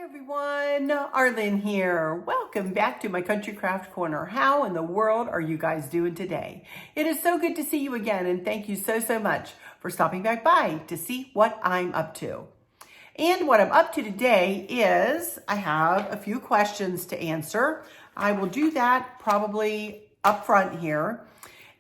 Everyone, Arlynn here. Welcome back to my Country Craft Corner. How in the world are you guys doing today? It is so good to see you again, and thank you so much for stopping back by to see what I'm up to. And what I'm up to today is I have a few questions to answer. I will do that probably up front here.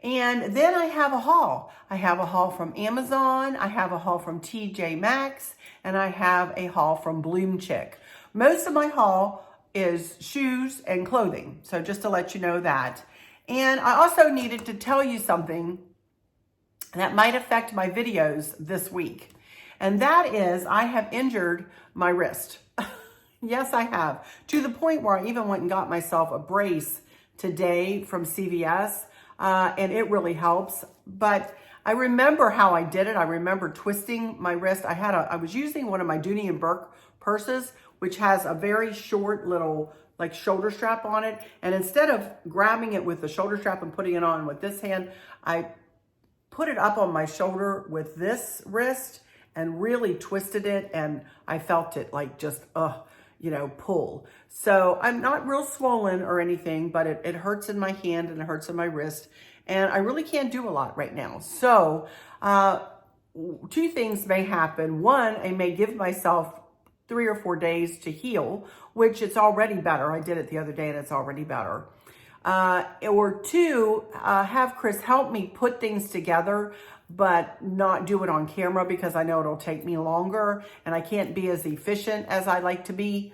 And then I have a haul. I have a haul from Amazon, I have a haul from TJ Maxx, and I have a haul from BloomChic. Most of my haul is shoes and clothing, so just to let you know that. And I also needed to tell you something that might affect my videos this week. And that is I have injured my wrist. Yes, I have. To the point where I even went and got myself a brace today from CVS. And it really helps. But I remember how I did it. I remember twisting my wrist. I was using one of my Dooney and Burke purses, which has a very short little like shoulder strap on it. And instead of grabbing it with the shoulder strap and putting it on with this hand, I put it up on my shoulder with this wrist and really twisted it. And I felt it like just, pull. So I'm not real swollen or anything, but it hurts in my hand and it hurts in my wrist. And I really can't do a lot right now. So two things may happen. One, I may give myself 3 or 4 days to heal, which it's already better. I did it the other day and it's already better. Or two, have Chris help me put things together, but not do it on camera because I know it'll take me longer and I can't be as efficient as I like to be,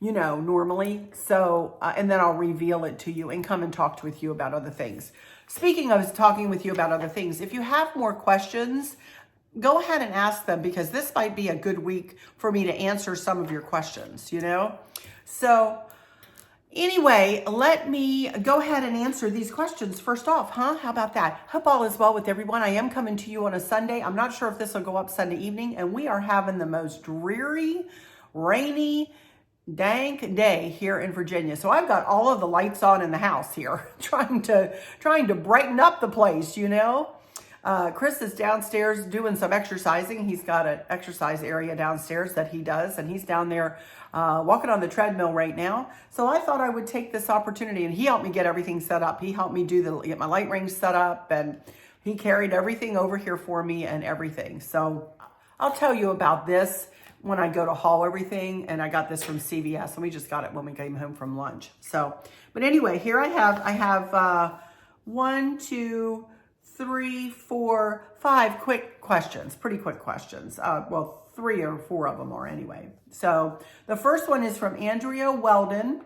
normally. So, and then I'll reveal it to you and come and talk with you about other things. Speaking of talking with you about other things, if you have more questions, go ahead and ask them because this might be a good week for me to answer some of your questions, So anyway, let me go ahead and answer these questions first off, huh? How about that? Hope all is well with everyone. I am coming to you on a Sunday. I'm not sure if this will go up Sunday evening, and we are having the most dreary, rainy, dank day here in Virginia. So I've got all of the lights on in the house here, trying to brighten up the place, Chris is downstairs doing some exercising. He's got an exercise area downstairs that he does, and he's down there walking on the treadmill right now. So I thought I would take this opportunity, and he helped me get everything set up. He helped me get my light range set up, and he carried everything over here for me and everything. So I'll tell you about this when I go to haul everything, and I got this from CVS, and we just got it when we came home from lunch. So, but anyway, here I have 1, 2, 3, 4, 5 quick questions, pretty quick questions. 3 or 4 of them are anyway. So the first one is from Andrea Weldon,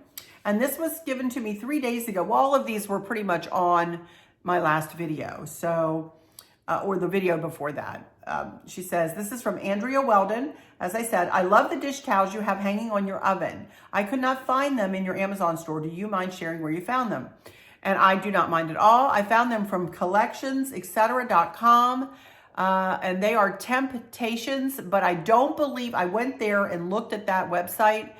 and this was given to me 3 days ago. All of these were pretty much on my last video, so or the video before that. She says, this is from Andrea Weldon. As I said, I love the dish towels you have hanging on your oven. I could not find them in your Amazon store. Do you mind sharing where you found them? And I do not mind at all. I found them from collections.etc.com, and they are Temptations, but I don't believe, I went there and looked at that website.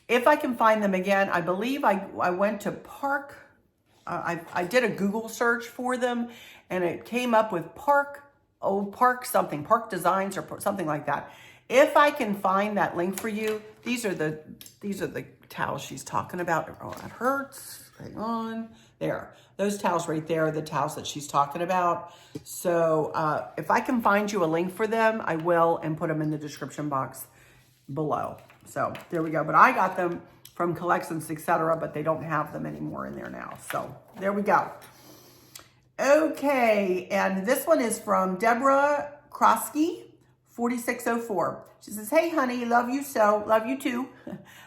If I can find them again, I believe I went to Park, I did a Google search for them, and it came up with Park Designs or something like that. If I can find that link for you, these are the towels she's talking about. Oh, it hurts. Hang on. There. Those towels right there are the towels that she's talking about. So if I can find you a link for them, I will, and put them in the description box below. So there we go. But I got them from Collections, etc., but they don't have them anymore in there now. So there we go. Okay, and this one is from Deborah Krosky, 4604. She says, hey, honey, love you so. Love you too.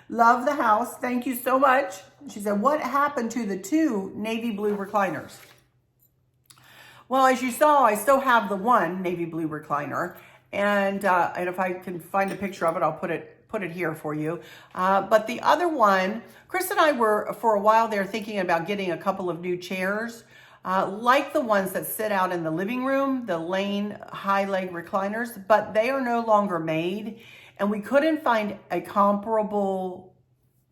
Love the house. Thank you so much. She said, what happened to the 2 navy blue recliners? Well, as you saw, I still have the one navy blue recliner. And if I can find a picture of it, I'll put it here for you. But the other one, Chris and I were, for a while there, thinking about getting a couple of new chairs. Like the ones that sit out in the living room, the Lane high leg recliners, but they are no longer made, and we couldn't find a comparable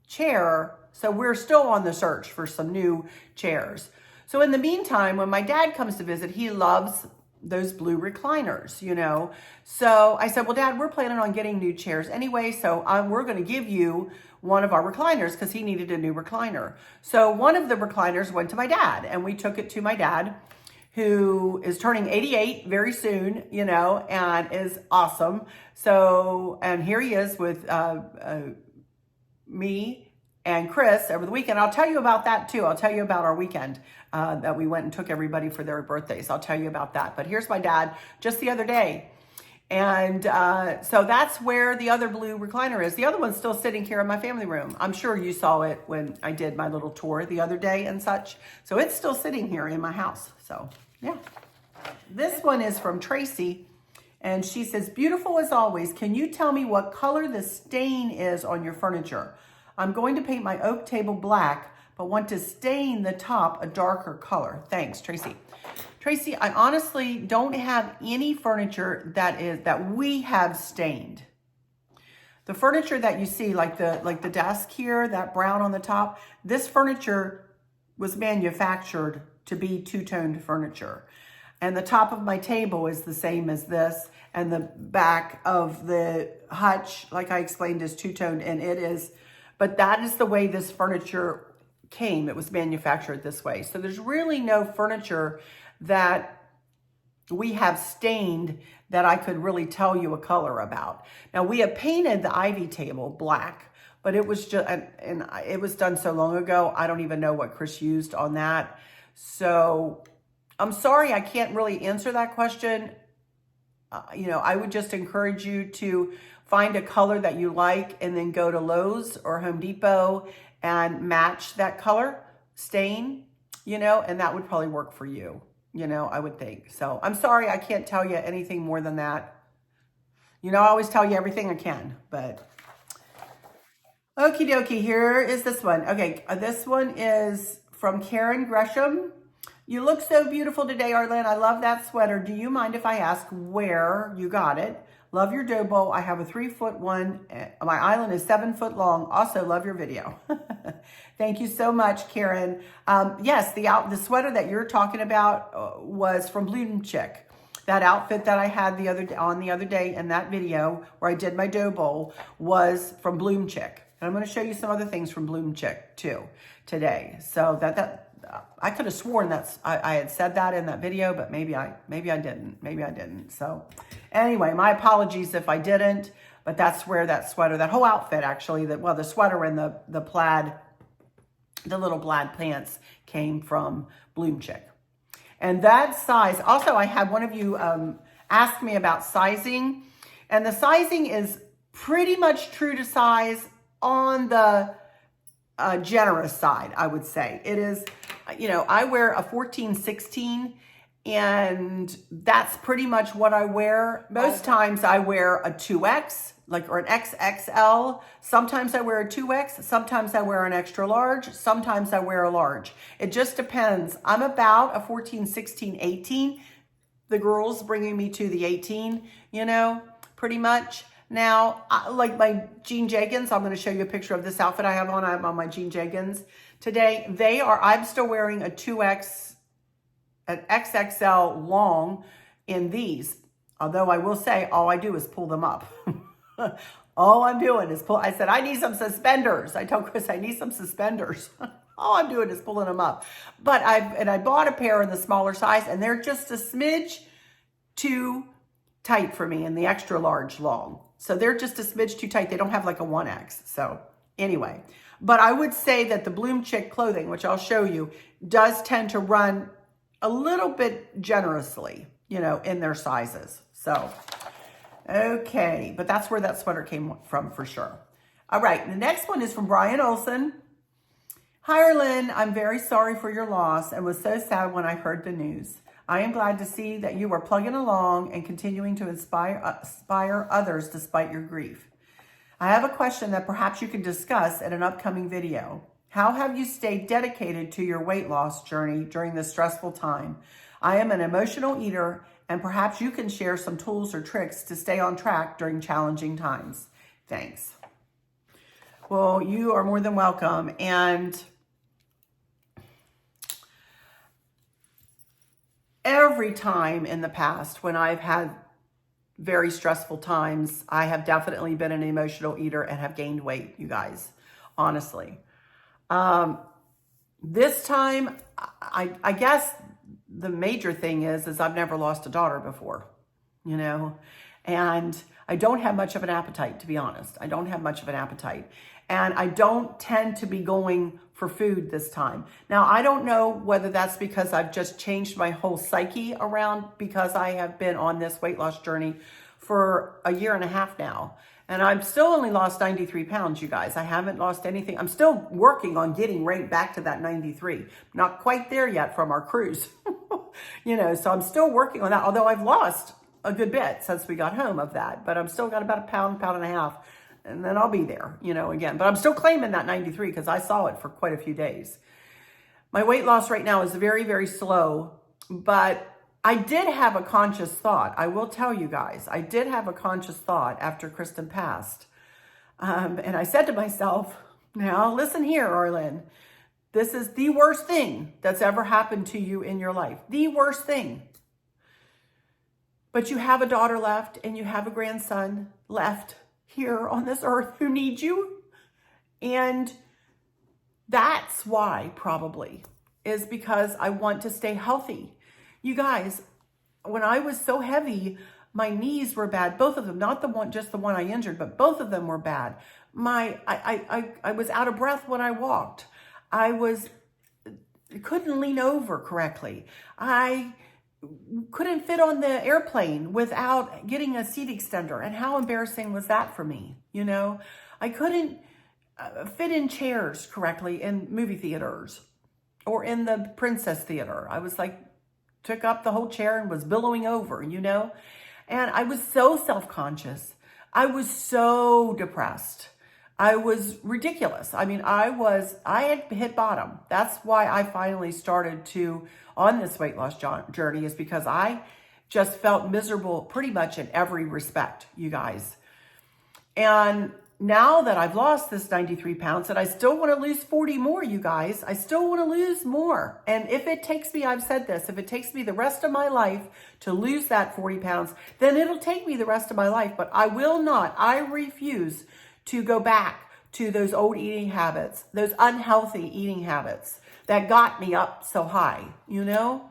chair, so we're still on the search for some new chairs. So in the meantime, when my dad comes to visit, he loves those blue recliners, you know. So I said, well, Dad, we're planning on getting new chairs anyway, so we're going to give you one of our recliners because he needed a new recliner. So one of the recliners went to my dad, and we took it to my dad, who is turning 88 very soon, you know, and is awesome. So, and here he is with me and Chris over the weekend. I'll tell you about that too. I'll tell you about our weekend that we went and took everybody for their birthdays. I'll tell you about that. But here's my dad just the other day. And so that's where the other blue recliner is. The other one's still sitting here in my family room. I'm sure you saw it when I did my little tour the other day and such. So it's still sitting here in my house. So yeah. This one is from Tracy. And she says, beautiful as always. Can you tell me what color the stain is on your furniture? I'm going to paint my oak table black, but want to stain the top a darker color. Thanks, Tracy. Tracy, I honestly don't have any furniture that we have stained. The furniture that you see, like the desk here, that brown on the top, this furniture was manufactured to be two-toned furniture. And the top of my table is the same as this, and the back of the hutch, like I explained, is two-toned, and it is, but that is the way this furniture came. It was manufactured this way. So there's really no furniture that we have stained that I could really tell you a color about. Now, we have painted the ivy table black, but it was just, and it was done so long ago, I don't even know what Chris used on that. So I'm sorry, I can't really answer that question. You know, I would just encourage you to find a color that you like and then go to Lowe's or Home Depot and match that color stain, you know, and that would probably work for you. You know, I would think. So I'm sorry, I can't tell you anything more than that. You know, I always tell you everything I can, but okie dokie, here is this one. Okay, this one is from Karen Gresham. You look so beautiful today, Arlynn. I love that sweater. Do you mind if I ask where you got it? Love your dough bowl. I have a 3-foot one. My island is 7 foot long. Also love your video. Thank you so much, Karen. Yes, the sweater that you're talking about was from BloomChic. That outfit that I had the other day in that video where I did my dough bowl was from BloomChic. And I'm going to show you some other things from BloomChic too today. So I could have sworn I had said that in that video, but maybe I didn't. So anyway, my apologies if I didn't, but that's where that sweater, that whole outfit actually, the sweater and the plaid, the little plaid pants came from BloomChic. And that size, also I had one of you ask me about sizing, and the sizing is pretty much true to size on the generous side, I would say. It is, you know, I wear a 14-16, and that's pretty much what I wear. Most times I wear a 2X, or an XXL. Sometimes I wear a 2X. Sometimes I wear an extra large. Sometimes I wear a large. It just depends. I'm about a 14, 16, 18. The girls bringing me to the 18, you know, pretty much. Now, like my jean jeggings, I'm going to show you a picture of this outfit I have on. I'm on my jean jeggings today. I'm still wearing a 2X, an XXL long in these. Although I will say, all I do is pull them up. All I'm doing is pull. I said, I need some suspenders. I told Chris, I need some suspenders. All I'm doing is pulling them up. But I bought a pair in the smaller size, and they're just a smidge too tight for me in the extra large long. So they're just a smidge too tight. They don't have like a 1X. So anyway, but I would say that the BloomChic clothing, which I'll show you, does tend to run a little bit generously, you know, in their sizes. So, okay, but that's where that sweater came from for sure. All right, the next one is from Brian Olson. Hi, Arlynn. I'm very sorry for your loss and was so sad when I heard the news. I am glad to see that you are plugging along and continuing to inspire others despite your grief. I have a question that perhaps you can discuss in an upcoming video. How have you stayed dedicated to your weight loss journey during this stressful time? I am an emotional eater, and perhaps you can share some tools or tricks to stay on track during challenging times. Thanks. Well, you are more than welcome. And every time in the past when I've had very stressful times, I have definitely been an emotional eater and have gained weight, you guys, honestly. This time, I guess the major thing is I've never lost a daughter before, you know, and I don't have much of an appetite, to be honest. I don't have much of an appetite, and I don't tend to be going for food this time. Now, I don't know whether that's because I've just changed my whole psyche around, because I have been on this weight loss journey for a year and a half now. And I've still only lost 93 pounds, you guys. I haven't lost anything. I'm still working on getting right back to that 93. Not quite there yet from our cruise. You know, so I'm still working on that, although I've lost a good bit since we got home of that. But I'm still got about a pound and a half, and then I'll be there, you know, again. But I'm still claiming that 93 because I saw it for quite a few days. My weight loss right now is very, very slow, but I did have a conscious thought. I will tell you guys, I did have a conscious thought after Kristen passed. And I said to myself, now listen here, Arlynn, this is the worst thing that's ever happened to you in your life. The worst thing. But you have a daughter left and you have a grandson left here on this earth who needs you. And that's why, probably, is because I want to stay healthy. You guys, when I was so heavy, my knees were bad. Both of them, not the one, just the one I injured, but both of them were bad. I was out of breath when I walked. I couldn't lean over correctly. I couldn't fit on the airplane without getting a seat extender. And how embarrassing was that for me? You know, I couldn't fit in chairs correctly in movie theaters or in the Princess Theater. I was like, took up the whole chair and was billowing over, you know? And I was so self-conscious. I was so depressed. I was ridiculous. I mean, I had hit bottom. That's why I finally started on this weight loss journey, is because I just felt miserable pretty much in every respect, you guys. And now that I've lost this 93 pounds, and I still want to lose 40 more, you guys, I still want to lose more. And if it takes me, I've said this, if it takes me the rest of my life to lose that 40 pounds, then it'll take me the rest of my life. But I will not, I refuse to go back to those old eating habits, those unhealthy eating habits that got me up so high, you know?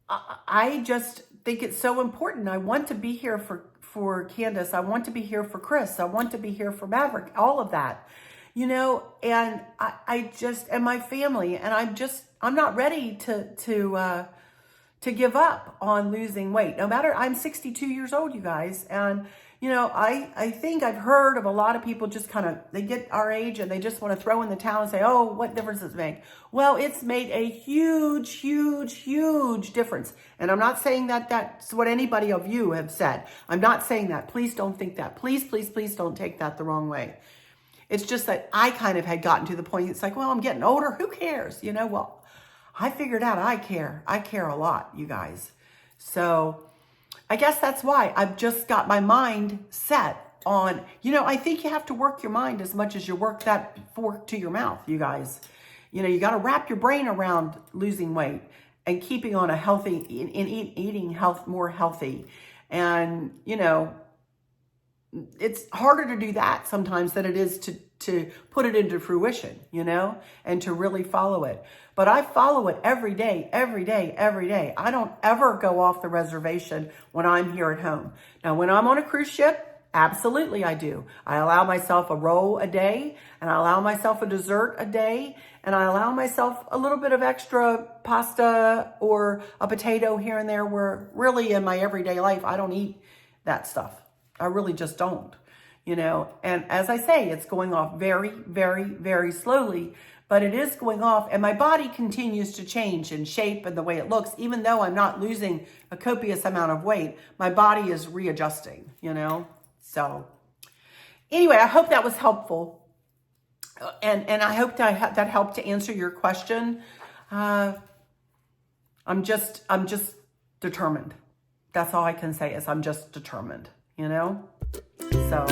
I just think it's so important. I want to be here for Candace. I want to be here for Chris. I want to be here for Maverick, all of that, you know, and I just, and my family, and I'm not ready to give up on losing weight. No matter, I'm 62 years old, you guys. And, you know, I think I've heard of a lot of people just kind of, they get our age and they just want to throw in the towel and say, oh, what difference does it make? Well, it's made a huge, huge, huge difference. And I'm not saying that that's what anybody of you have said. I'm not saying that. Please don't think that. Please, please, please don't take that the wrong way. It's just that I kind of had gotten to the point, it's like, well, I'm getting older. Who cares? You know, well, I figured out I care. I care a lot, you guys. So I guess that's why I've just got my mind set on, you know, I think you have to work your mind as much as you work that fork to your mouth, you guys. You know, you got to wrap your brain around losing weight and keeping on a healthy, eating more healthy. And, you know, it's harder to do that sometimes than it is to put it into fruition, you know, and to really follow it. But I follow it every day, every day, every day. I don't ever go off the reservation when I'm here at home. Now, when I'm on a cruise ship, absolutely I do. I allow myself a roll a day, and I allow myself a dessert a day, and I allow myself a little bit of extra pasta or a potato here and there, where really in my everyday life, I don't eat that stuff. I really just don't, you know. And as I say, it's going off very, very, very slowly, but it is going off, and my body continues to change in shape and the way it looks. Even though I'm not losing a copious amount of weight, my body is readjusting, you know. So anyway, I hope that was helpful. And I hope that helped to answer your question. I'm just determined. That's all I can say, is I'm just determined, you know? So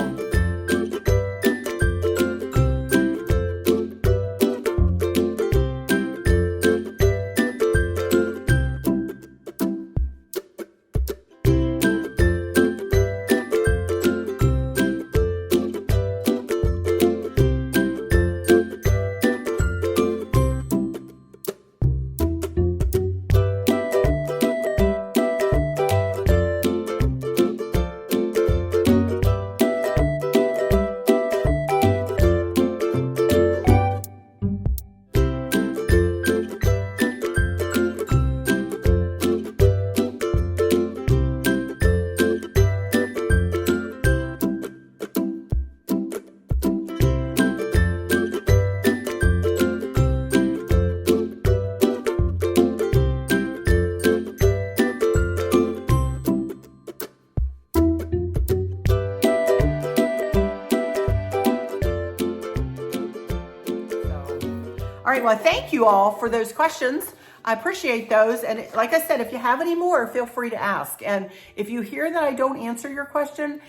All right, well, thank you all for those questions. I appreciate those. And like I said, if you have any more, feel free to ask. And if you hear that I don't answer your question,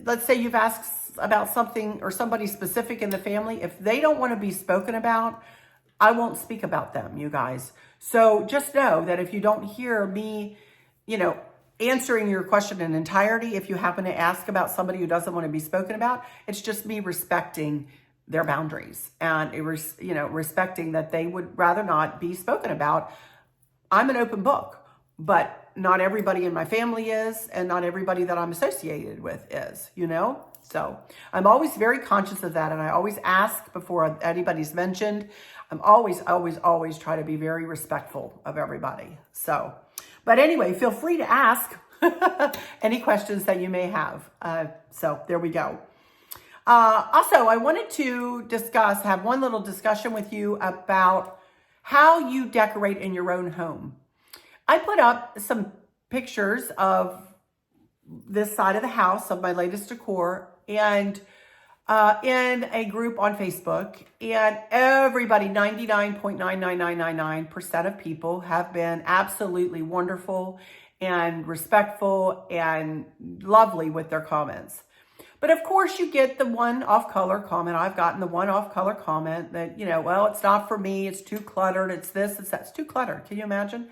let's say you've asked about something or somebody specific in the family, if they don't want to be spoken about, I won't speak about them, you guys. So just know that if you don't hear me, answering your question in entirety, if you happen to ask about somebody who doesn't want to be spoken about, it's just me respecting their boundaries and, respecting that they would rather not be spoken about. I'm an open book, but not everybody in my family is, and not everybody that I'm associated with is, So I'm always very conscious of that. And I always ask before anybody's mentioned. I'm always try to be very respectful of everybody. So, but anyway, feel free to ask any questions that you may have. So there we go. Also, I wanted to have one little discussion with you about how you decorate in your own home. I put up some pictures of this side of the house of my latest decor and in a group on Facebook, and everybody, 99.99999% of people have been absolutely wonderful and respectful and lovely with their comments. But of course you get the one off-color comment. I've gotten the one off-color comment that, well, it's not for me. It's too cluttered. It's this, it's that. It's too cluttered. Can you imagine?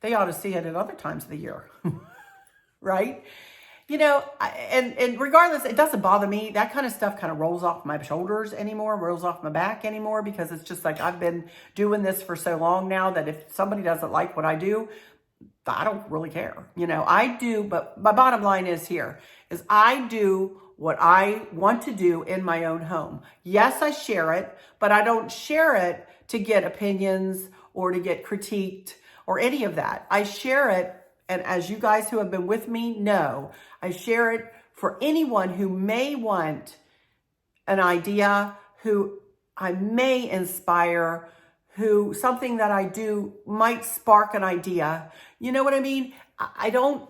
They ought to see it at other times of the year, right? And regardless, it doesn't bother me. That kind of stuff kind of rolls off my shoulders anymore, rolls off my back anymore, because it's just like I've been doing this for so long now that if somebody doesn't like what I do, I don't really care. I do, but my bottom line is I do what I want to do in my own home. Yes, I share it, but I don't share it to get opinions or to get critiqued or any of that. I share it, and as you guys who have been with me know, I share it for anyone who may want an idea, who I may inspire, who something that I do might spark an idea. You know what I mean? I don't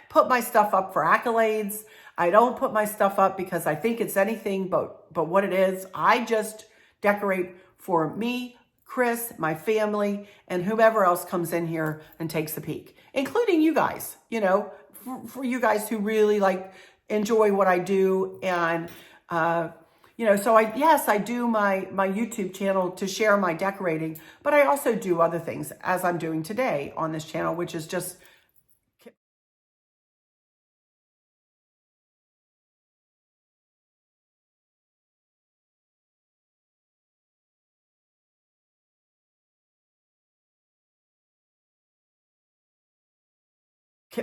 put my stuff up for accolades. I don't put my stuff up because I think it's anything but what it is. I just decorate for me, Chris, my family, and whomever else comes in here and takes a peek, including you guys, for you guys who really enjoy what I do. And, so I do my YouTube channel to share my decorating, but I also do other things as I'm doing today on this channel, which is just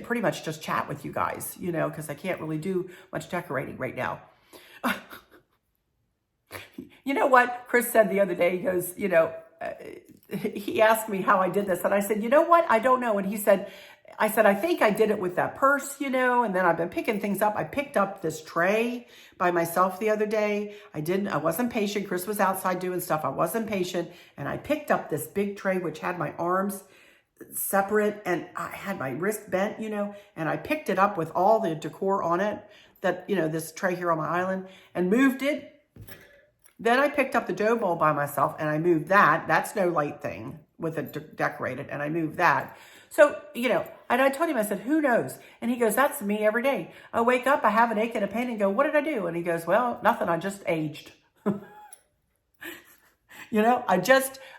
pretty much just chat with you guys, because I can't really do much decorating right now. You know what Chris said the other day? He goes, he asked me how I did this. And I said, you know what? I don't know. And he said, I think I did it with that purse, and then I've been picking things up. I picked up this tray by myself the other day. I wasn't patient. Chris was outside doing stuff. I wasn't patient. And I picked up this big tray, which had my arms separate and I had my wrist bent, and I picked it up with all the decor on it that, this tray here on my island, and moved it. Then I picked up the dough bowl by myself and I moved that. That's no light thing with it decorated. And I moved that. So, and I told him, I said, who knows? And he goes, that's me every day. I wake up, I have an ache and a pain and go, what did I do? And he goes, well, nothing. I just aged.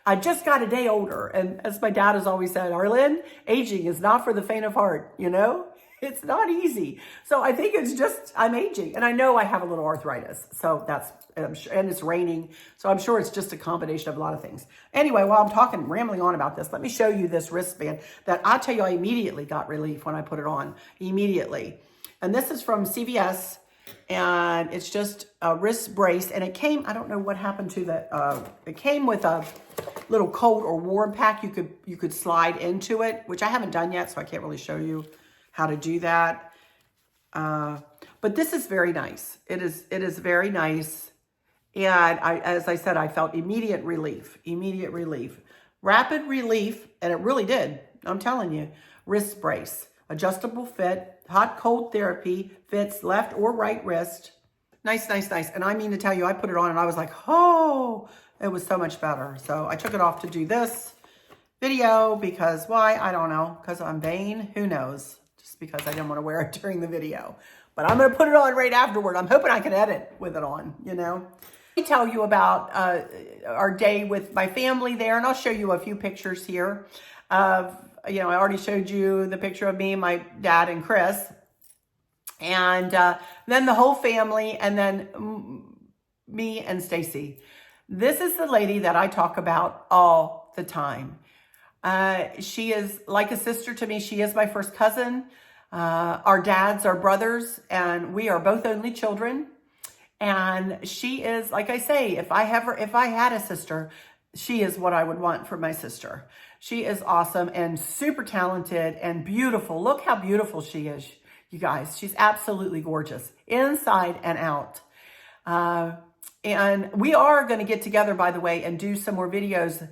I just got a day older. And as my dad has always said, Arlynn, aging is not for the faint of heart, It's not easy. So I think it's just, I'm aging. And I know I have a little arthritis. So and it's raining. So I'm sure it's just a combination of a lot of things. Anyway, while I'm rambling on about this, let me show you this wristband that I'll tell you, I immediately got relief when I put it on. Immediately. And this is from CVS. And it's just a wrist brace. And it came, I don't know what happened to that. It came with a little cold or warm pack. You could slide into it, which I haven't done yet. So I can't really show you how to do that. But this is very nice. It is very nice. And as I said, I felt immediate relief, rapid relief. And it really did. I'm telling you, wrist brace, adjustable fit, hot, cold therapy, fits left or right wrist. Nice, nice, nice. And I mean to tell you, I put it on and I was like, oh, it was so much better. So I took it off to do this video because why? I don't know. Because I'm vain? Who knows? Just because I didn't want to wear it during the video. But I'm going to put it on right afterward. I'm hoping I can edit with it on, you know. Let me tell you about our day with my family there. And I'll show you a few pictures here of, you know, I already showed you the picture of me, my dad, and Chris. And then the whole family, and then me and Stacy. This is the lady that I talk about all the time. She is like a sister to me. She is my first cousin. Our dads are brothers, and we are both only children. And she is, like I say, if I had a sister, she is what I would want for my sister. She is awesome and super talented and beautiful. Look how beautiful she is, you guys. She's absolutely gorgeous, inside and out. And we are going to get together, by the way, and do some more videos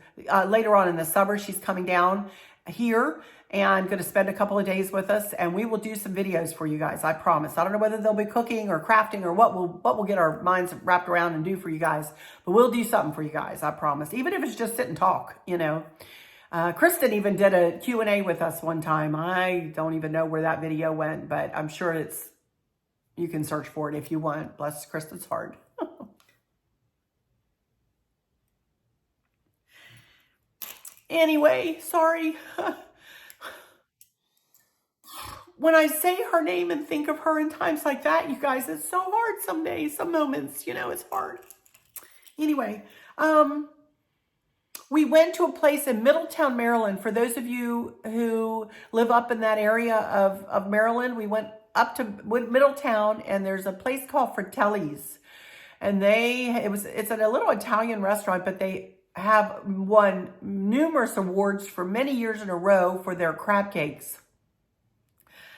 later on in the summer. She's coming down here and going to spend a couple of days with us, and we will do some videos for you guys. I promise. I don't know whether they'll be cooking or crafting or what we'll get our minds wrapped around and do for you guys, but we'll do something for you guys. I promise. Even if it's just sit and talk, you know. Kristen even did a Q&A with us one time. I don't even know where that video went, but I'm sure you can search for it if you want. Bless Kristen's heart. Anyway, sorry. When I say her name and think of her in times like that, you guys, it's so hard some days, some moments, you know, it's hard. Anyway, we went to a place in Middletown, Maryland. For those of you who live up in that area of Maryland, we went up to Middletown, and there's a place called Fratelli's. And it's at a little Italian restaurant, but they have won numerous awards for many years in a row for their crab cakes.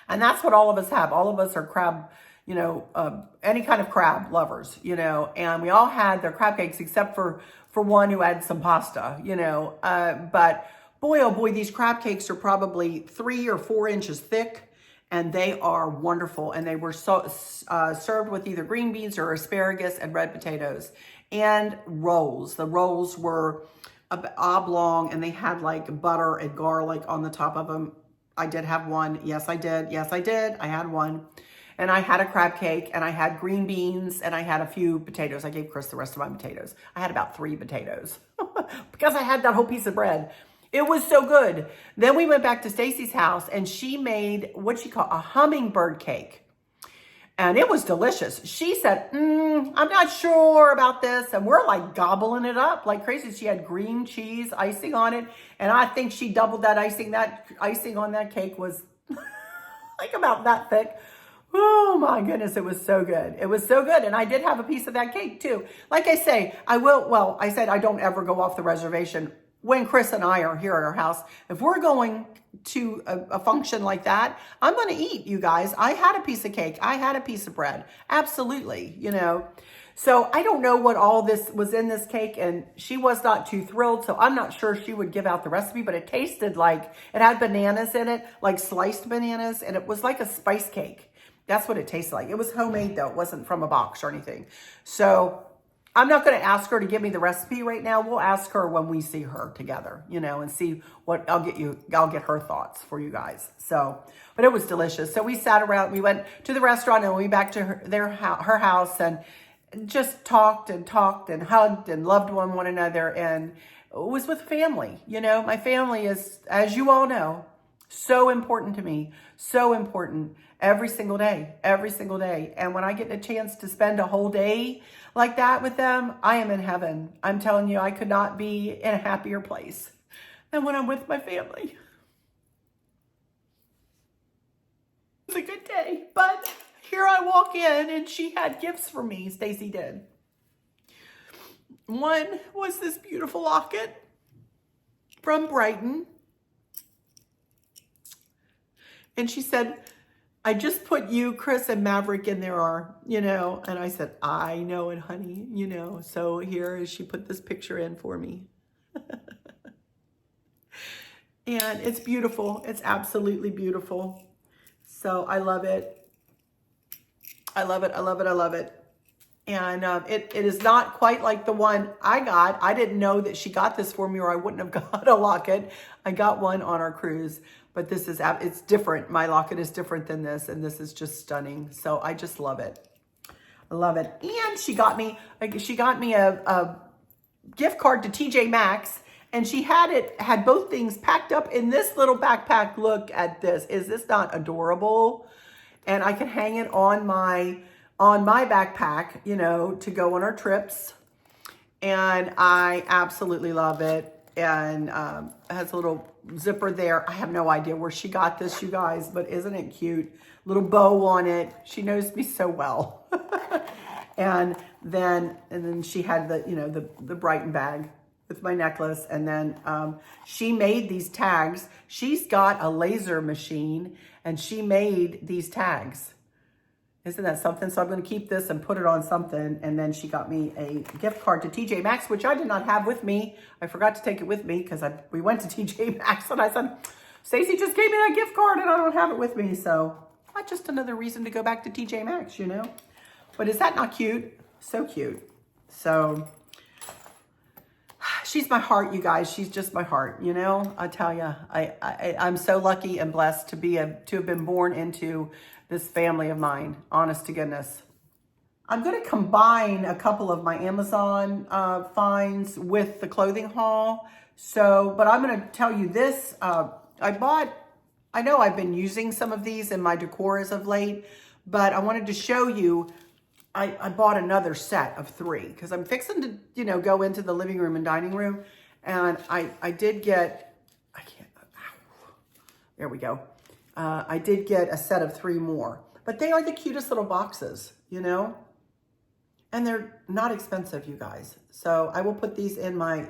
And that's what all of us have. All of us are crab, you know, any kind of crab lovers, you know, and we all had their crab cakes except for one who had some pasta, you know, but boy, oh boy, these crab cakes are probably 3 or 4 inches thick, and they are wonderful. And they were served with either green beans or asparagus and red potatoes and rolls. The rolls were oblong, and they had like butter and garlic on the top of them. I did have one. Yes, I did. Yes, I did. I had one. And I had a crab cake, and I had green beans, and I had a few potatoes. I gave Chris the rest of my potatoes. I had about 3 potatoes because I had that whole piece of bread. It was so good. Then we went back to Stacy's house, and she made what she called a hummingbird cake. And it was delicious. She said, I'm not sure about this. And we're like gobbling it up like crazy. She had green cheese icing on it. And I think she doubled that icing. That icing on that cake was like about that thick. Oh my goodness, it was so good. It was so good. And I did have a piece of that cake too. Like I say, I said I don't ever go off the reservation when Chris and I are here at our house. If we're going to a function like that, I'm going to eat, you guys. I had a piece of cake. I had a piece of bread. Absolutely, you know. So I don't know what all this was in this cake, and she was not too thrilled, so I'm not sure she would give out the recipe, but it tasted like it had bananas in it, like sliced bananas, and it was like a spice cake. That's what it tasted like. It was homemade, though. It wasn't from a box or anything. So I'm not going to ask her to give me the recipe right now. We'll ask her when we see her together, you know, and see what I'll get her thoughts for you guys. So, but it was delicious. So we sat around, we went to the restaurant, and we went back to her house, and just talked and hugged and loved one another. And it was with family. You know, my family is, as you all know, so important to me, so important every single day. And when I get a chance to spend a whole day like that with them, I am in heaven. I'm telling you, I could not be in a happier place than when I'm with my family. It was a good day, but here I walk in, and she had gifts for me, Stacy did. One was this beautiful locket from Brighton. And she said, I just put you, Chris, and Maverick in there, you know. And I said, I know it, honey, you know. So here she put this picture in for me. And it's beautiful. It's absolutely beautiful. So I love it. I love it. I love it. I love it. And it is not quite like the one I got. I didn't know that she got this for me, or I wouldn't have got a locket. I got one on our cruise, but this is, it's different. My locket is different than this, and this is just stunning. So I just love it. I love it. And she got me a gift card to TJ Maxx, and she had both things packed up in this little backpack. Look at this. Is this not adorable? And I can hang it on my backpack, you know, to go on our trips. And I absolutely love it. And it has a little zipper there. I have no idea where she got this, you guys, but isn't it cute? Little bow on it. She knows me so well. and then she had the, you know, the Brighton bag with my necklace. And then she made these tags. She's got a laser machine, and she made these tags. Isn't that something? So I'm going to keep this and put it on something. And then she got me a gift card to TJ Maxx, which I did not have with me. I forgot to take it with me because we went to TJ Maxx, and I said, Stacy just gave me that gift card and I don't have it with me. So not just another reason to go back to TJ Maxx, you know. But is that not cute? So cute. So she's my heart, you guys. She's just my heart, you know. I tell you, I'm so lucky and blessed to have been born into this family of mine, honest to goodness. I'm going to combine a couple of my Amazon finds with the clothing haul. So, but I'm going to tell you this. I know I've been using some of these in my decor as of late, but I wanted to show you, I bought another set of 3 because I'm fixing to, you know, go into the living room and dining room. And I did get, there we go. I did get a set of 3 more, but they are the cutest little boxes, you know, and they're not expensive, you guys. So I will put these in my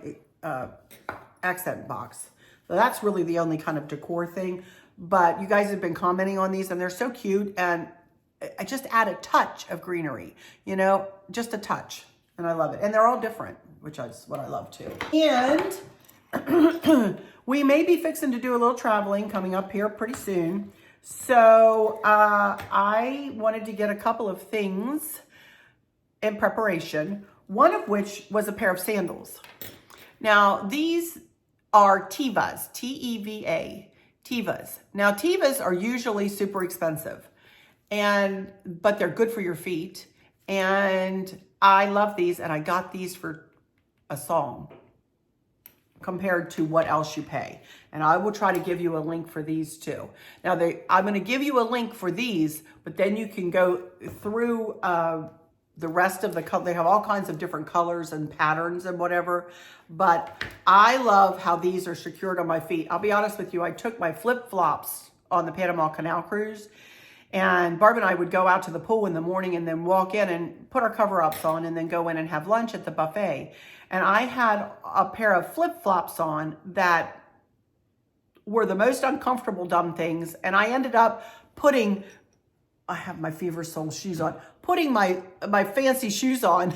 accent box. So that's really the only kind of decor thing, but you guys have been commenting on these and they're so cute. And I just add a touch of greenery, you know, just a touch. And I love it. And they're all different, which is what I love too. And we may be fixing to do a little traveling coming up here pretty soon. So I wanted to get a couple of things in preparation, one of which was a pair of sandals. Now, these are Tevas, T-E-V-A, Tevas. Now, Tevas are usually super expensive, but they're good for your feet. And I love these, and I got these for a song compared to what else you pay. And I will try to give you a link for these too. Now, I'm going to give you a link for these, but then you can go through the rest of the color. They have all kinds of different colors and patterns and whatever. But I love how these are secured on my feet. I'll be honest with you. I took my flip-flops on the Panama Canal cruise, and Barb and I would go out to the pool in the morning and then walk in and put our cover-ups on and then go in and have lunch at the buffet. And I had a pair of flip-flops on that were the most uncomfortable dumb things. And I ended up putting, I have my Fever Soul shoes on, putting my fancy shoes on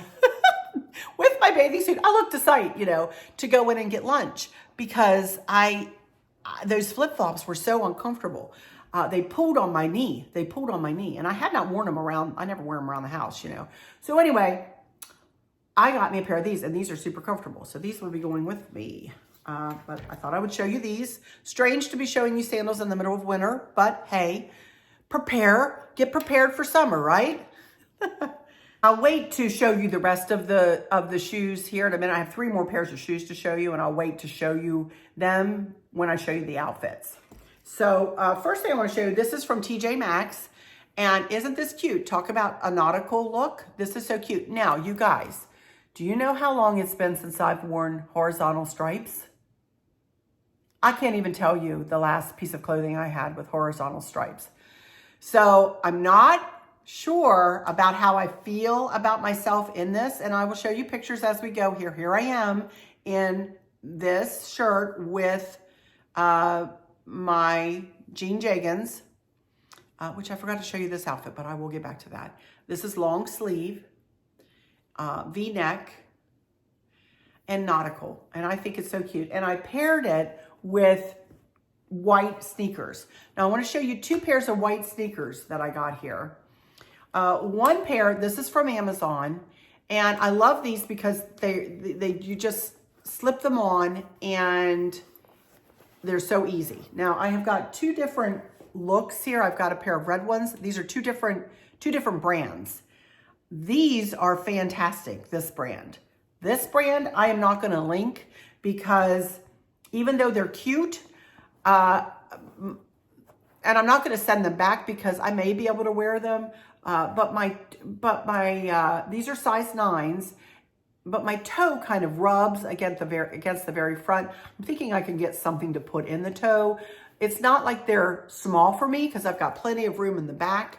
with my bathing suit. I looked a sight, you know, to go in and get lunch because those flip-flops were so uncomfortable. They pulled on my knee. They pulled on my knee. And I had not worn them around. I never wear them around the house, you know. So anyway, I got me a pair of these, and these are super comfortable. So these will be going with me. But I thought I would show you these. Strange to be showing you sandals in the middle of winter, but hey, get prepared for summer, right? I'll wait to show you the rest of the shoes here in a minute. I have 3 more pairs of shoes to show you, and I'll wait to show you them when I show you the outfits. So first thing I want to show you, this is from TJ Maxx. And isn't this cute? Talk about a nautical look. This is so cute. Now, you guys, do you know how long it's been since I've worn horizontal stripes? I can't even tell you the last piece of clothing I had with horizontal stripes. So I'm not sure about how I feel about myself in this. And I will show you pictures as we go here. Here I am in this shirt with my jean jeggings, which I forgot to show you this outfit, but I will get back to that. This is long sleeve, V-neck, and nautical. And I think it's so cute. And I paired it with white sneakers. Now I want to show you 2 pairs of white sneakers that I got here. One pair, this is from Amazon, And I love these because you just slip them on and they're so easy. Now I have got two different looks here. I've got a pair of red ones. These are two different brands. These are fantastic, this brand. This brand I am not gonna link because even though they're cute, and I'm not gonna send them back because I may be able to wear them, but these are size 9s, but my toe kind of rubs against the very front. I'm thinking I can get something to put in the toe. It's not like they're small for me because I've got plenty of room in the back.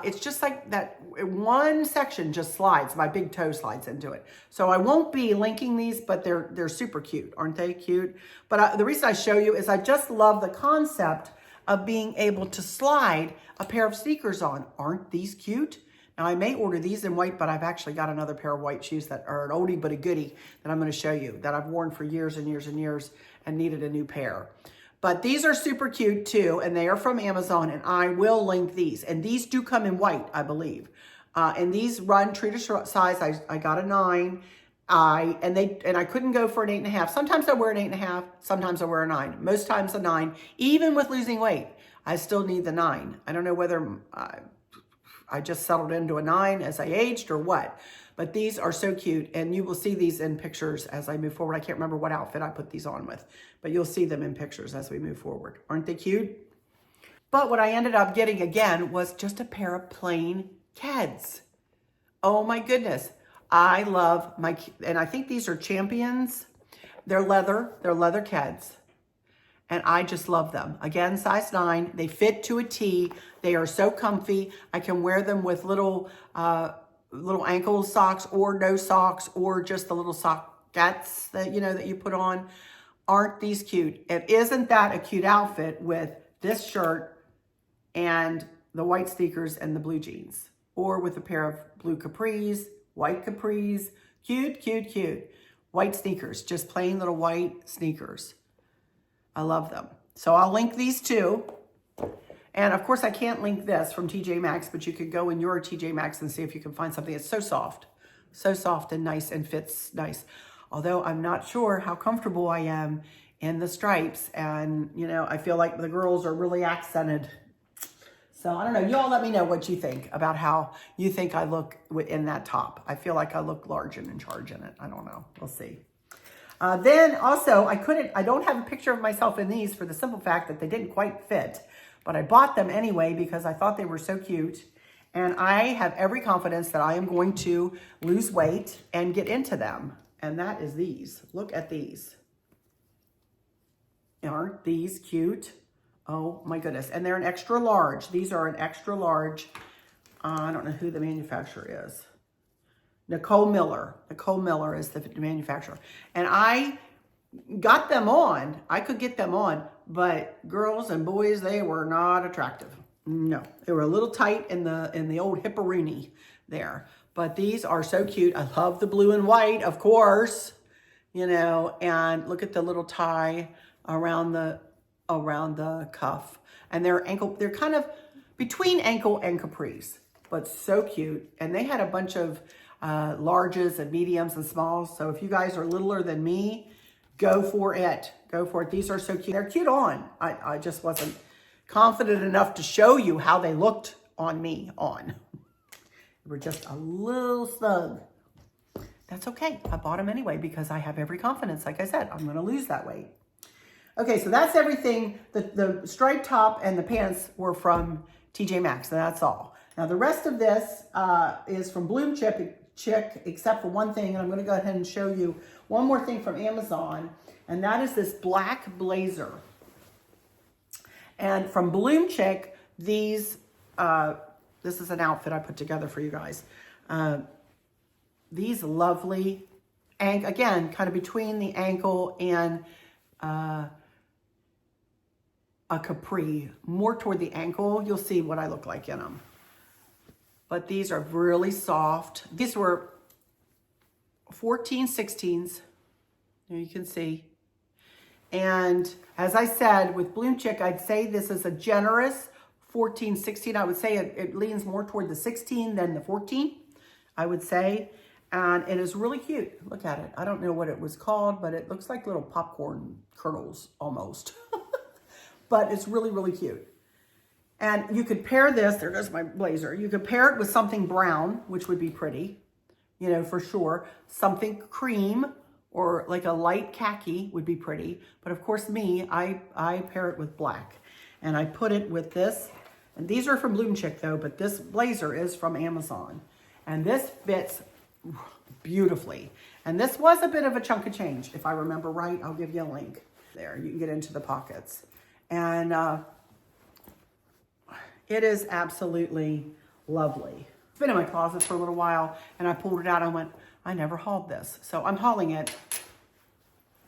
It's just like that one section just slides, my big toe slides into it. So I won't be linking these, but they're super cute. Aren't they cute? But the reason I show you is I just love the concept of being able to slide a pair of sneakers on. Aren't these cute? Now I may order these in white, but I've actually got another pair of white shoes that are an oldie but a goodie that I'm gonna show you that I've worn for years and years and years and needed a new pair. But these are super cute too, and they are from Amazon, and I will link these. And these do come in white, I believe. And these run true to size. I got a 9. And I couldn't go for an 8.5. Sometimes I wear an 8.5. Sometimes I wear a 9. Most times a 9. Even with losing weight, I still need the 9. I don't know whether I just settled into a 9 as I aged or what. But these are so cute, and you will see these in pictures as I move forward. I can't remember what outfit I put these on with, but you'll see them in pictures as we move forward. Aren't they cute? But what I ended up getting again was just a pair of plain Keds. Oh my goodness. I love and I think these are Champions. They're leather Keds. And I just love them. Again, size 9. They fit to a T. They are so comfy. I can wear them with little ankle socks or no socks or just the little sockettes that you put on. Aren't these cute? And isn't that a cute outfit with this shirt and the white sneakers and the blue jeans, or with a pair of blue capris, white capris? Cute, cute, cute. White sneakers, just plain little white sneakers. I love them. So I'll link these too. And of course I can't link this from TJ Maxx, but you could go in your TJ Maxx and see if you can find something that's so soft and nice and fits nice. Although I'm not sure how comfortable I am in the stripes, and I feel like the girls are really accented. So I don't know, you all let me know what you think about how you think I look in that top. I feel like I look large and in charge in it. I don't know, we'll see. Then also I don't have a picture of myself in these for the simple fact that they didn't quite fit. But I bought them anyway because I thought they were so cute. And I have every confidence that I am going to lose weight and get into them. And that is these. Look at these. Aren't these cute? Oh my goodness. And they're an extra large. These are an extra large. I don't know who the manufacturer is. Nicole Miller. Nicole Miller is the manufacturer. And I got them on. I could get them on. But girls and boys, they were not attractive. No, they were a little tight in the old hipperoonie there. But these are so cute. I love the blue and white, of course. And look at the little tie around the cuff. And they're kind of between ankle and capris, but so cute. And they had a bunch of larges and mediums and smalls. So if you guys are littler than me, go for it. Go for it. These are so cute. They're cute on. I just wasn't confident enough to show you how they looked on me on. They were just a little snug. That's okay. I bought them anyway because I have every confidence. Like I said, I'm going to lose that weight. Okay, so that's everything. The striped top and the pants were from TJ Maxx, and that's all. Now the rest of this is from BloomChic, except for one thing, and I'm going to go ahead and show you one more thing from Amazon, and that is this black blazer. And from BloomChic, this is an outfit I put together for you guys. These lovely, and again, kind of between the ankle and a capri, more toward the ankle. You'll see what I look like in them. But these are really soft. These were 14, 16s. There you can see. And as I said, with BloomChic, I'd say this is a generous 14, 16. I would say it leans more toward the 16 than the 14, I would say. And it is really cute. Look at it. I don't know what it was called, but it looks like little popcorn kernels almost. But it's really, really cute. And you could pair this, there goes my blazer. You could pair it with something brown, which would be pretty, you know, for sure. Something cream or like a light khaki would be pretty. But of course me, I pair it with black. And I put it with this. And these are from BloomChic though, but this blazer is from Amazon. And this fits beautifully. And this was a bit of a chunk of change. If I remember right, I'll give you a link. There, you can get into the pockets. And it is absolutely lovely. It's been in my closet for a little while, and I pulled it out and went, I never hauled this. So I'm hauling it.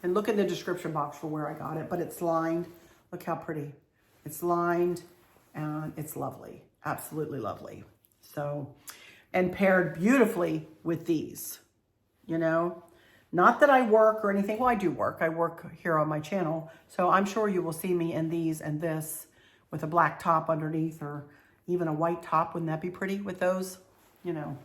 And look in the description box for where I got it, but it's lined. Look how pretty. It's lined, and it's lovely. Absolutely lovely. So, and paired beautifully with these, you know. Not that I work or anything. Well, I do work. I work here on my channel. So I'm sure you will see me in these and this with a black top underneath or even a white top. Wouldn't that be pretty with those? You know.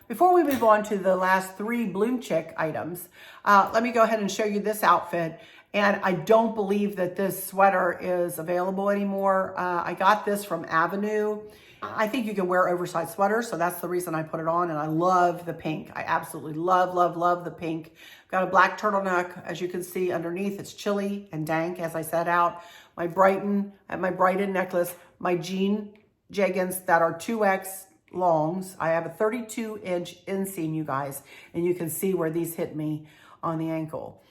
Before we move on to the last 3 BloomChic items, let me go ahead and show you this outfit. And I don't believe that this sweater is available anymore. I got this from Avenue. I think you can wear oversized sweaters, so that's the reason I put it on, and I love the pink. I absolutely love, love, love the pink. Got a black turtleneck, as you can see underneath. It's chilly and dank, as I set out. My Brighton necklace, my jean jeggings that are 2X longs. I have a 32-inch inseam, you guys, and you can see where these hit me on the ankle.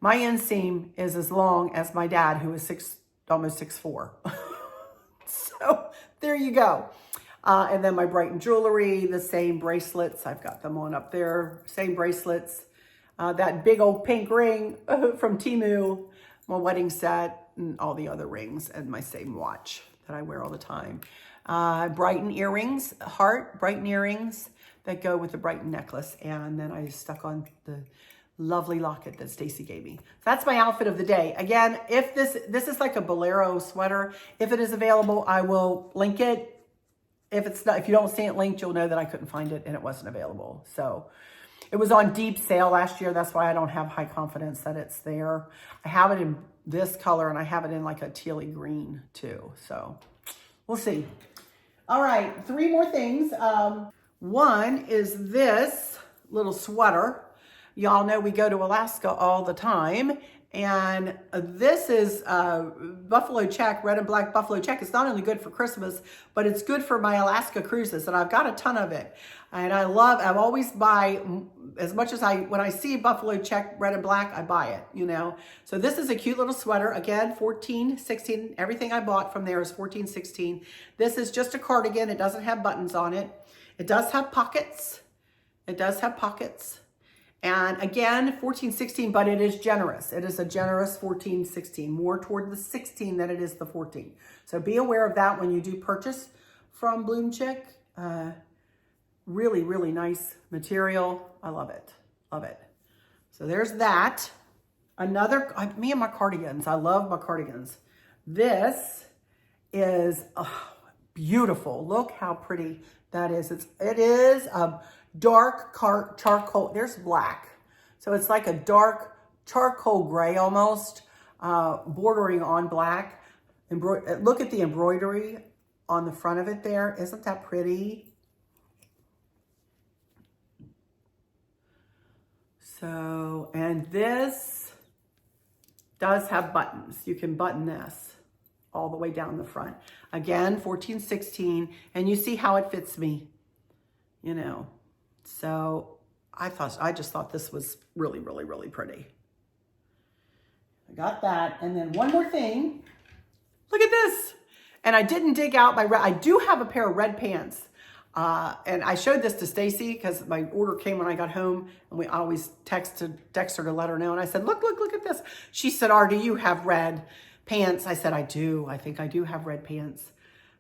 My inseam is as long as my dad, who is almost 6'4". So there you go. And then my Brighton jewelry, the same bracelets. I've got them on up there. Same bracelets. That big old pink ring from Temu. My wedding set and all the other rings. And my same watch that I wear all the time. Brighton earrings, Brighton earrings that go with the Brighton necklace. And then I stuck on the lovely locket that Stacy gave me. That's my outfit of the day. Again, if this is like a bolero sweater. If it is available, I will link it. If it's not, if you don't see it linked, you'll know that I couldn't find it and it wasn't available. So it was on deep sale last year. That's why I don't have high confidence that it's there. I have it in this color and I have it in like a tealy green too. So we'll see. All right, 3 more things. One is this little sweater. Y'all know we go to Alaska all the time. And this is buffalo check, red and black buffalo check. It's not only good for Christmas, but it's good for my Alaska cruises. And I've got a ton of it. And I always buy as much as when I see buffalo check, red and black, I buy it, you know. So this is a cute little sweater. Again, $14.16. Everything I bought from there is $14.16. This is just a cardigan. It doesn't have buttons on it. It does have pockets. It does have pockets. And again, $14.16, but it is generous. It is a generous $14.16, more toward the 16 than it is the 14. So be aware of that when you do purchase from BloomChic. Really, really nice material. I love it. Love it. So there's that. Me and my cardigans. I love my cardigans. This is beautiful. Look how pretty that is. It is a dark charcoal. There's black. So it's like a dark charcoal gray almost, bordering on black. Look at the embroidery on the front of it there. Isn't that pretty? So, and this does have buttons. You can button this all the way down the front. Again, $14.16, and you see how it fits me, you know. So I just thought this was really, really, really pretty. I got that. And then one more thing. Look at this. And I didn't dig out my red. I do have a pair of red pants. And I showed this to Stacy because my order came when I got home, and I always text her to let her know. And I said, look at this. She said, do you have red pants? I said, I do. I think I do have red pants.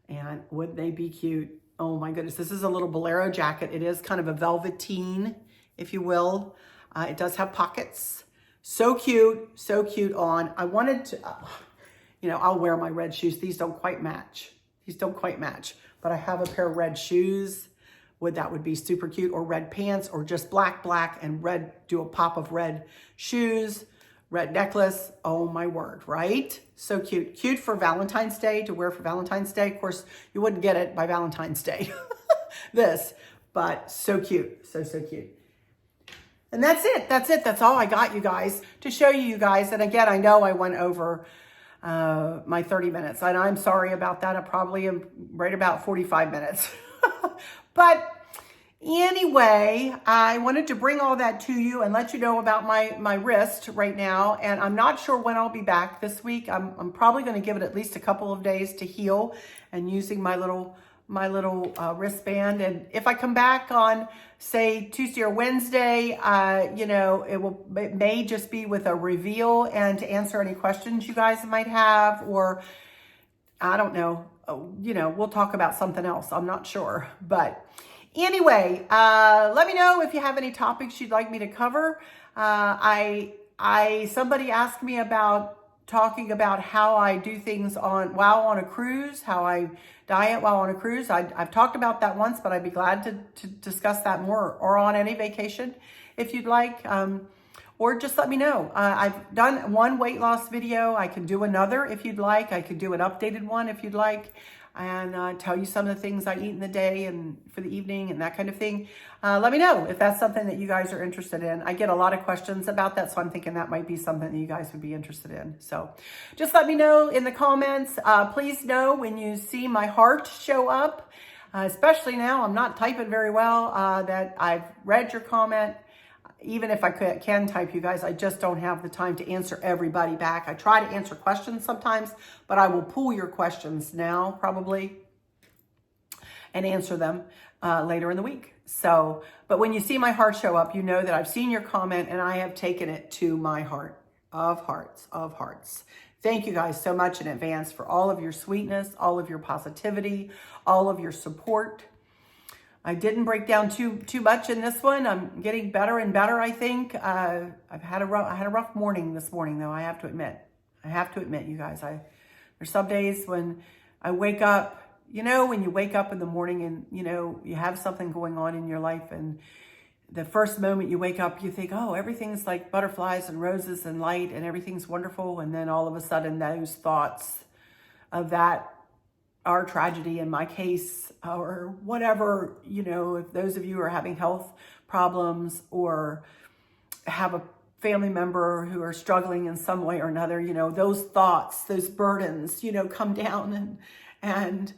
And wouldn't they be cute? Oh my goodness. This is a little bolero jacket. It is kind of a velveteen, if you will. It does have pockets. So cute on. I wanted to, you know, I'll wear my red shoes. These don't quite match. But I have a pair of red shoes. that would be super cute, or red pants, or just black and red, do a pop of red shoes, red necklace. Oh my word, right? So cute. Cute for Valentine's Day, to wear for Valentine's Day. Of course, you wouldn't get it by Valentine's Day, but so cute, so cute. And that's it. That's all I got, you guys, to show you guys. And again, I know I went over my 30 minutes, and I'm sorry about that. I probably am right about 45 minutes. But anyway, I wanted to bring all that to you and let you know about my wrist right now. And I'm not sure when I'll be back this week. I'm probably going to give it at least a couple of days to heal, and using my little wristband. And if I come back on, say, Tuesday or Wednesday, it may just be with a reveal and to answer any questions you guys might have, or I don't know, we'll talk about something else. I'm not sure. But anyway, let me know if you have any topics you'd like me to cover. Somebody asked me about talking about how I do things while on a cruise, how I diet while on a cruise. I've talked about that once, but I'd be glad to discuss that more, or on any vacation if you'd like. Or just let me know. I've done one weight loss video. I can do another if you'd like. I could do an updated one if you'd like, and tell you some of the things I eat in the day and for the evening and that kind of thing. Let me know if that's something that you guys are interested in. I get a lot of questions about that, so I'm thinking that might be something that you guys would be interested in. So just let me know in the comments. Please know when you see my heart show up, especially now, I'm not typing very well, that I've read your comment. Even if I can type, you guys, I just don't have the time to answer everybody back. I try to answer questions sometimes, but I will pull your questions now probably and answer them later in the week. So, but when you see my heart show up, you know that I've seen your comment and I have taken it to my heart of hearts. Thank you guys so much in advance for all of your sweetness, all of your positivity, all of your support. I didn't break down too much in this one. I'm getting better and better, I think. I had a rough morning this morning, though, I have to admit. You guys. There's some days when I wake up, when you wake up in the morning and, you have something going on in your life, and the first moment you wake up, you think, oh, everything's like butterflies and roses and light and everything's wonderful. And then all of a sudden those thoughts of that, our tragedy in my case, or whatever, if those of you are having health problems or have a family member who are struggling in some way or another, those thoughts, those burdens, come down, and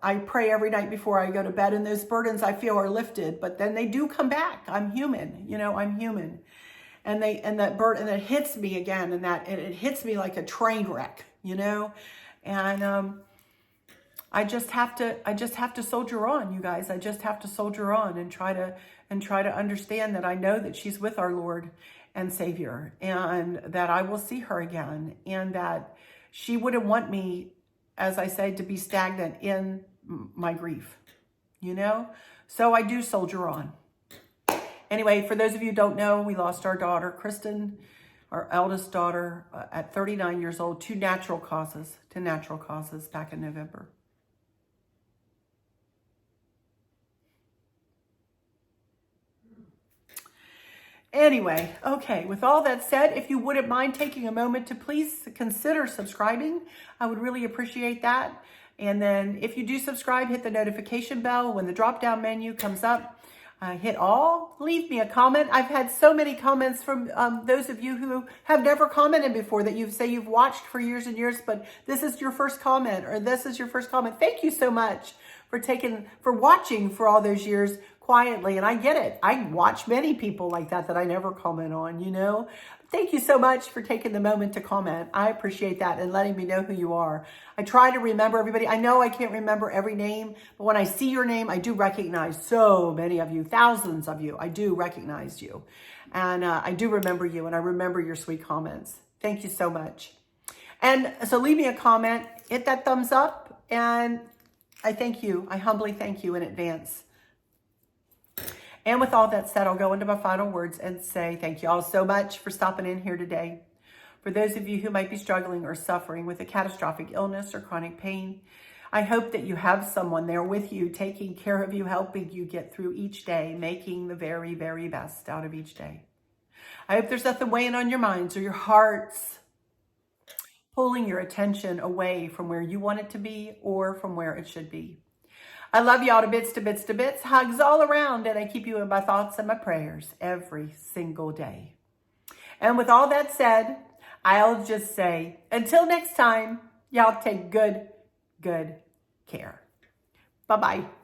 I pray every night before I go to bed, and those burdens I feel are lifted, but then they do come back. I'm human, I'm human. And that burden, and it hits me again, and it hits me like a train wreck, and, I just have to soldier on, you guys. I just have to soldier on and try to understand that I know that she's with our Lord and Savior, and that I will see her again, and that she wouldn't want me, as I say, to be stagnant in my grief, So I do soldier on. Anyway, for those of you who don't know, we lost our daughter, Kristen, our eldest daughter, at 39 years old, to natural causes back in November. Anyway, okay, with all that said, if you wouldn't mind taking a moment to please consider subscribing, I would really appreciate that. And then if you do subscribe, hit the notification bell. When the drop-down menu comes up, hit all. Leave me a comment. I've had so many comments from those of you who have never commented before, that you say you've watched for years and years, but this is your first comment, or this is your first comment. Thank you so much for watching for all those years quietly. And I get it. I watch many people like that I never comment on, Thank you so much for taking the moment to comment. I appreciate that, and letting me know who you are. I try to remember everybody. I know I can't remember every name, but when I see your name, I do recognize so many of you, thousands of you. I do recognize you, and I do remember you, and I remember your sweet comments. Thank you so much. And so leave me a comment, hit that thumbs up, and I thank you. I humbly thank you in advance. And with all that said, I'll go into my final words and say thank you all so much for stopping in here today. For those of you who might be struggling or suffering with a catastrophic illness or chronic pain, I hope that you have someone there with you, taking care of you, helping you get through each day, making the very, very best out of each day. I hope there's nothing weighing on your minds or your hearts, pulling your attention away from where you want it to be or from where it should be. I love y'all to bits, to bits, to bits. Hugs all around, and I keep you in my thoughts and my prayers every single day. And with all that said, I'll just say, until next time, y'all take good care. Bye-bye.